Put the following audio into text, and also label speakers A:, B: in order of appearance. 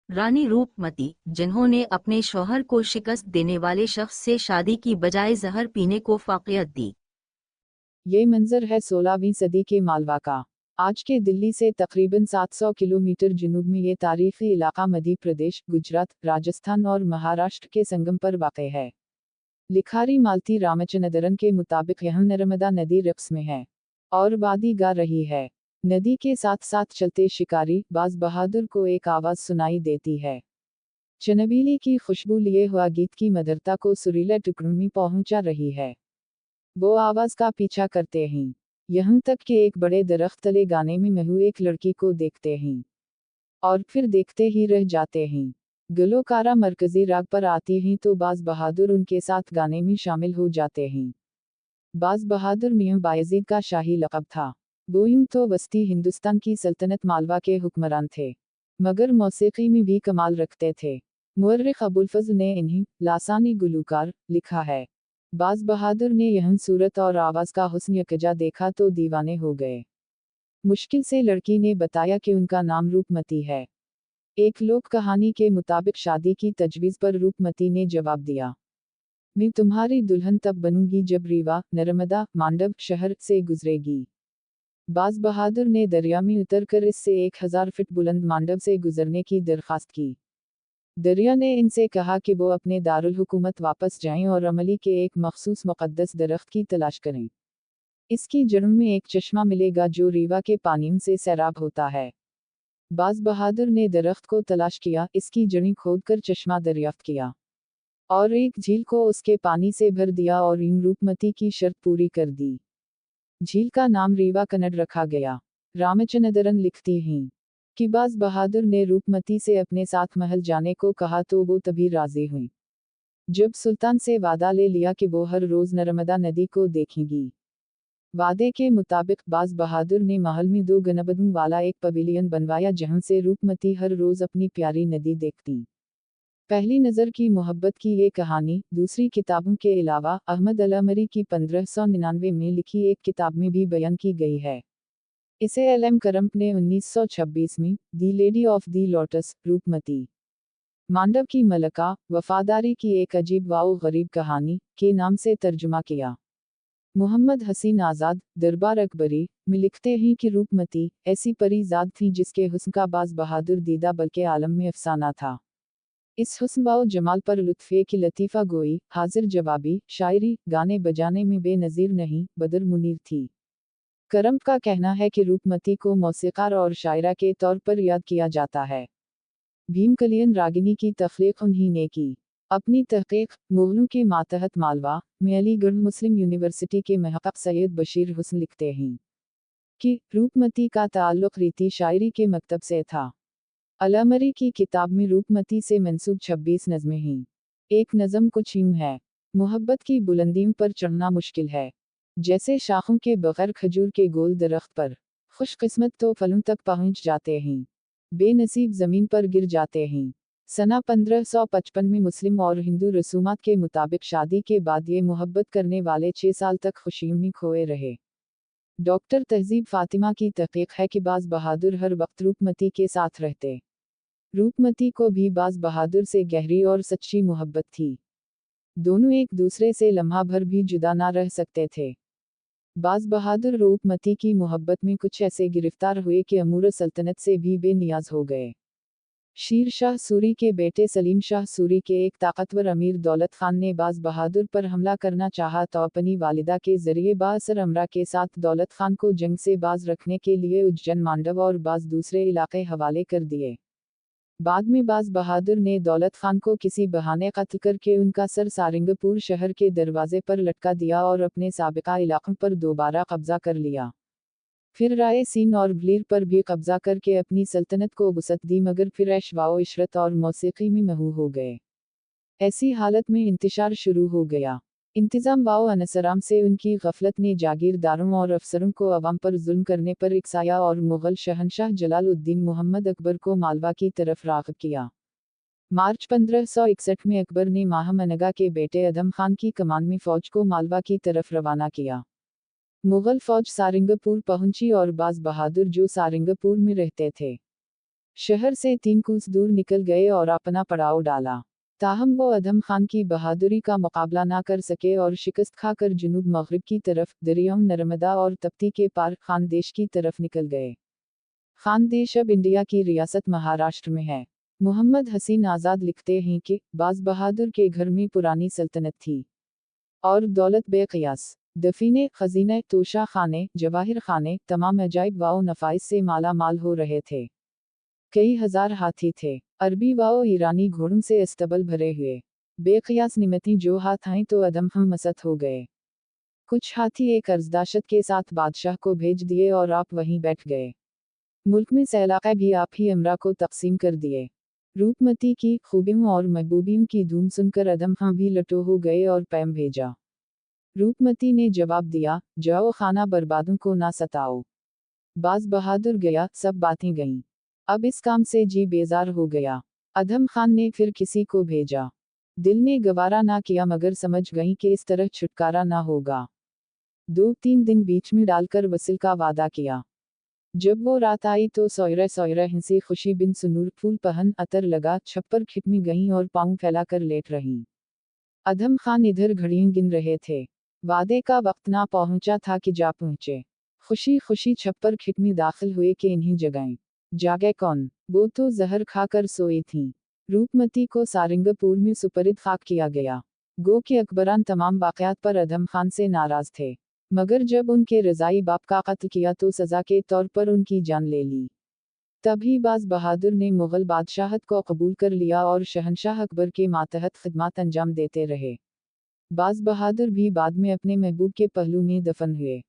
A: रानी रूपमती, जिन्होंने अपने शौहर को शिकस्त देने वाले शख्स से शादी की बजाय जहर पीने को फाक़ियत दी।
B: ये मंजर है 16वीं सदी के मालवा का। आज के दिल्ली से तकरीबन 700 किलोमीटर जुनूब में ये तारीखी इलाका मध्य प्रदेश, गुजरात, राजस्थान और महाराष्ट्र के संगम पर वाक़ है। लिखारी मालती रामचंद्रन के मुताबिक यहाँ नर्मदा नदी रक्स में है और वादी गा रही है। नदी के साथ साथ चलते शिकारी बाज बहादुर को एक आवाज सुनाई देती है। चनबीली की खुशबू लिए हुआ गीत की मधुरता को सुरीले टुकड़ों में पहुंचा रही है। वो आवाज का पीछा करते हैं, यहाँ तक कि एक बड़े दरख्त तले गाने में महू एक लड़की को देखते हैं और फिर देखते ही रह जाते हैं। गलोकारा मरकजी राग पर आती हैं तो बाज बहादुर उनके साथ गाने में शामिल हो जाते हैं। बाज बहादुर मियां बायजीद का शाही लक़ब था। वो यूं तो वस्ती हिंदुस्तान की सल्तनत मालवा के हुक्मरान थे, मगर मौसीकी में भी कमाल रखते थे। मुअर्रिख अबुल फज़्ल ने इन्हें लासानी गुलूकार लिखा है। बाज बहादुर ने यह सूरत और आवाज़ का हुस्न यकजा देखा तो दीवाने हो गए। मुश्किल से लड़की ने बताया कि उनका नाम रूपमती है। एक लोक कहानी के मुताबिक शादी की तजवीज़ पर रूपमती ने जवाब दिया, मैं तुम्हारी दुल्हन तब बनूंगी जब रीवा, नर्मदा, मांडव शहर से गुजरेगी। बाज बहादुर ने दरिया में उतरकर इससे 1000 फीट बुलंद मांडव से गुजरने की दरख्वास्त की। दरिया ने इनसे कहा कि वो अपने दारुल हुकूमत वापस जाएं और अमली के एक मखसूस मुक़द्दस दरख्त की तलाश करें। इसकी जड़ों में एक चश्मा मिलेगा जो रीवा के पानियों से सैराब होता है। बाज बहादुर ने दरख्त को तलाश किया, इसकी जड़ें खोदकर चश्मा दरियाफ्त किया और एक झील को उसके पानी से भर दिया और यूं रूपमती की शर्त पूरी कर दी। झील का नाम रीवा कन्नड़ रखा गया। रामचंद्रन लिखती हैं कि बाज बहादुर ने रूपमती से अपने साथ महल जाने को कहा तो वो तभी राजी हुई जब सुल्तान से वादा ले लिया कि वो हर रोज नर्मदा नदी को देखेंगी। वादे के मुताबिक बाज बहादुर ने महल में 2 गनबदों वाला एक पवेलियन बनवाया जहां से रूपमती हर रोज अपनी प्यारी नदी देखती। पहली नज़र की मोहब्बत की ये कहानी दूसरी किताबों के अलावा अहमद अलमरी की 1599 में लिखी एक किताब में भी बयान की गई है। इसे एल.एम. करम्प ने 1926 में the lady of the lotus, Roopmati Mandav की मलका, वफादारी की एक अजीब वाओ गरीब कहानी के नाम से तर्जुमा किया। मोहम्मद हसीन आज़ाद, दरबार अकबरी में लिखते हैं कि रूपमती ऐसी परी ज़ाद थी जिसके हुस्न का बाज बहादुर दीदा बल्कि आलम में अफसाना था। इस हुस्न व जमाल पर लुत्फ़े की लतीफ़ा गोई, हाजिर जवाबी, शायरी, गाने बजाने में बेनज़ीर नहीं, बदर मुनीर थी। करम्प का कहना है कि रूपमती को मौसीक़ार और शायरा के तौर पर याद किया जाता है। भीमकलियन रागिनी की तख्लीक़ उन्हीं ने की। अपनी तहक़ीक़ मुग़लों के मातहत मालवा में अलीगढ़ मुस्लिम यूनिवर्सिटी के महक़क़ सैयद बशीर हुस्न लिखते हैं कि रूपमती का ताल्लुक़ रीति शायरी के मकतब से था। अलमरी की किताब में रूपमती से मंसूब 26 नज़में हैं। एक नज़म कुछ यूं है, मोहब्बत की बुलंदियों पर चढ़ना मुश्किल है, जैसे शाखों के बगैर खजूर के गोल दरख्त पर। खुशकिस्मत तो फलों तक पहुंच जाते हैं, बेनसीब ज़मीन पर गिर जाते हैं। सना 1555 में मुस्लिम और हिंदू रसूमात के मुताबिक शादी के बाद ये मोहब्बत करने वाले 6 साल तक खुशियों में खोए रहे। डॉक्टर तहजीब फातिमा की तहक़ीक़ है कि बाज बहादुर हर वक्त रूपमती के साथ रहते। रूपमती को भी बाज बहादुर से गहरी और सच्ची मोहब्बत थी। दोनों एक दूसरे से लम्हा भर भी जुदा ना रह सकते थे। बाज बहादुर रूपमती की मोहब्बत में कुछ ऐसे गिरफ्तार हुए कि अमूर सल्तनत से भी बेनियाज हो गए। शीर शाह सूरी के बेटे सलीम शाह सूरी के एक ताकतवर अमीर दौलत खान ने बाज बहादुर पर हमला करना चाहा तो अपनी वालिदा के जरिए बाअसर अमरा के साथ दौलत खान को जंग से बाज रखने के लिए उज्जैन, मांडव और बाज दूसरे इलाके हवाले कर दिए। बाद में बाज बहादुर ने दौलत खान को किसी बहाने कत्ल करके उनका सर सारंगपुर शहर के दरवाजे पर लटका दिया और अपने साबिका इलाकों पर दोबारा कब्जा कर लिया। फिर राय सीन और ग्लीर पर भी कब्जा करके अपनी सल्तनत को वसअत दी, मगर फिर ऐश व इशरत और मौसीकी में महू हो गए। ऐसी हालत में इंतशार शुरू हो गया। इंतज़ाम व अनसराम से उनकी गफलत ने जागीरदारों और अफसरों को अवाम पर जुल्म करने पर इकसाया और मुग़ल शहनशाह जलालुद्दीन मोहम्मद अकबर को मालवा की तरफ राग़िब किया। मार्च 1561 में अकबर ने महामनगा के बेटे अदम खान की कमान में फ़ौज को मालवा की तरफ रवाना किया। मुग़ल फ़ौज सारंगपुर पहुंची और बाज बहादुर जो सारंगपुर में रहते थे, शहर से 3 कोस दूर निकल गए और अपना पड़ाव डाला। ताहम वो अदम खान की बहादुरी का मुकाबला ना कर सके और शिकस्त खाकर जुनूब मगरिब की तरफ, दरियाओं नर्मदा और तप्ती के पार खानदेश की तरफ निकल गए। खानदेश अब इंडिया की रियासत महाराष्ट्र में है। मोहम्मद हसीन आज़ाद लिखते हैं कि बाज बहादुर के घर में पुरानी सल्तनत थी और दौलत बेक़ियास। दफीने, खजीने, तोशा खाने, जवाहिर खाने, तमाम अजाइब वाओ नफाइस से माला माल हो रहे थे। कई हजार हाथी थे, अरबी वाओ ईरानी घोड़ों से अस्तबल भरे हुए। बेक़ियास निमती जो हाथ आए तो अदम हम मसत हो गए। कुछ हाथी एक अर्जदाशत के साथ बादशाह को भेज दिए और आप वहीं बैठ गए। मुल्क में सैलाक़े भी आप ही अमरा को तक़सीम कर दिए। रूपमती की खूबियों और महबूबियों की धूम सुनकर अदम खां भी लटो हो गए और पैम भेजा। रूपमती ने जवाब दिया, जाओ खाना बर्बादों को ना सताओ। बाज बहादुर गया, सब बातें गईं। अब इस काम से जी बेजार हो गया। अदम खान ने फिर किसी को भेजा। दिल ने गवारा ना किया मगर समझ गई कि इस तरह छुटकारा ना होगा। 2-3 दिन बीच में डालकर वसील का वादा किया। जब वो रात आई तो सोयरे सोयरे हंसी खुशी बिन सुनूर फूल पहन अतर लगा छप्पर खिटमी गईं और पाँव फैलाकर लेट रहीं। अदम खान इधर घड़ियां गिन रहे थे। वादे का वक्त ना पहुंचा था कि जा पहुंचे। खुशी खुशी छप्पर खिटमी दाखिल हुए कि इन्हीं जगाएं। जागे कौन? वो तो जहर खाकर सोई थीं। रूपमती को सारंगपुर में सुपरिद खाक किया गया। गो के अकबरान तमाम वाक़यात पर अदम खान से नाराज थे, मगर जब उनके रज़ाई बाप का कत्ल किया तो सज़ा के तौर पर उनकी जान ले ली। तभी बाज बहादुर ने मुग़ल बादशाहत को कबूल कर लिया और शहंशाह अकबर के मातहत खिदमत अंजाम देते रहे। बाज बहादुर भी बाद में अपने महबूब के पहलू में दफन हुए।